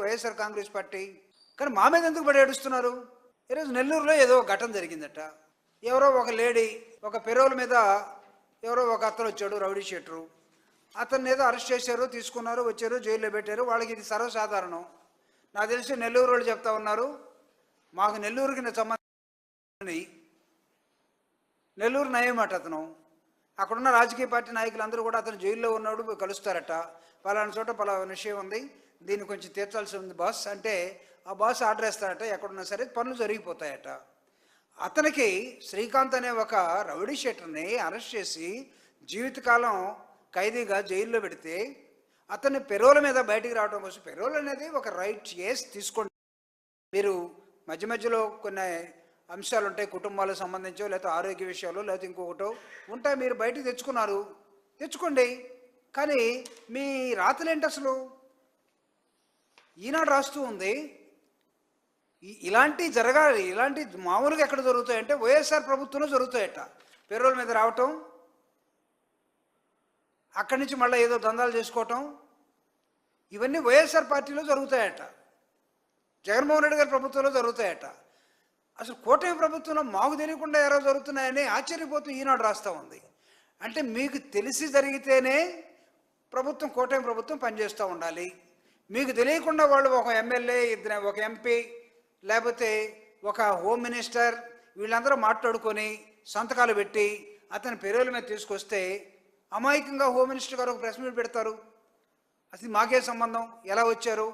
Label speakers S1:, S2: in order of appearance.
S1: YSR Congress party. కానీ మా మీద ఎందుకు పడి ఏడుస్తున్నారు? ఈరోజు నెల్లూరులో ఏదో ఘటన జరిగిందట. ఎవరో ఒక లేడీ ఒక పెరోల్ మీద ఎవరో ఒక అతను వచ్చాడు, రౌడీ షీటరు. అతన్ని ఏదో అరెస్ట్ చేశారు, తీసుకున్నారు, వచ్చారు, జైల్లో పెట్టారు. వాళ్ళకి ఇది సర్వసాధారణం. నాకు తెలిసి నెల్లూరు వాళ్ళు చెప్తా ఉన్నారు, మాకు నెల్లూరుకి సంబంధించి నెల్లూరు నయమాట అతను. అక్కడున్న రాజకీయ పార్టీ నాయకులందరూ కూడా అతను జైల్లో ఉన్నాడు కలుస్తారట. పలానా చోట పలానా విషయం ఉంది, దీన్ని కొంచెం తీర్చాల్సి ఉంది బాస్ అంటే ఆ బాస్ ఆర్డర్ వేస్తారట. ఎక్కడున్నా సరే పనులు జరిగిపోతాయట. అతనికి శ్రీకాంత్ అనే ఒక రౌడీ షీటర్ని అరెస్ట్ చేసి జీవితకాలం ఖైదీగా జైల్లో పెడితే అతన్ని పెరోల్ మీద బయటికి రావడం కోసం, పెరోల్ అనేది ఒక రైట్, ఎస్ తీసుకోండి. మీరు మధ్య మధ్యలో కొన్ని అంశాలు ఉంటాయి, కుటుంబాలకు సంబంధించో లేకపోతే ఆరోగ్య విషయాలు లేకపోతే ఇంకొకటో ఉంటాయి, మీరు బయటికి తెచ్చుకున్నారు, తెచ్చుకోండి. కానీ మీ రాతలేంటి అసలు? ఈనాడు రాస్తూ ఉంది ఇలాంటి జరగాలి, ఇలాంటి మామూలుగా ఎక్కడ జరుగుతాయంటే వైఎస్ఆర్ ప్రభుత్వంలో జరుగుతాయట. పెరోల్ మీద రావటం, అక్కడి నుంచి మళ్ళీ ఏదో దందాలు చేసుకోవటం, ఇవన్నీ వైఎస్ఆర్ పార్టీలో జరుగుతాయట. జగన్మోహన్ రెడ్డి గారి ప్రభుత్వంలో జరుగుతాయట. అసలు కూటమి ప్రభుత్వంలో మాకు తెలియకుండా ఎవరో జరుగుతున్నాయని ఆశ్చర్యపోతూ ఈనాడు రాస్తూ ఉంది. అంటే మీకు తెలిసి జరిగితేనే ప్రభుత్వం, కూటమి ప్రభుత్వం పనిచేస్తూ ఉండాలి. మీకు తెలియకుండా వాళ్ళు ఒక ఎమ్మెల్యే, ఒక ఎంపీ, లేకపోతే ఒక హోమ్ మినిస్టర్ వీళ్ళందరూ మాట్లాడుకొని సంతకాలు పెట్టి అతని పెరోల్ మీద తీసుకొస్తే అమాయకంగా హోమ్ మినిస్టర్ గారు ఒక ప్రెస్ మీట్ పెడతారు. అసలు మాకే సంబంధం, ఎలా వచ్చారు,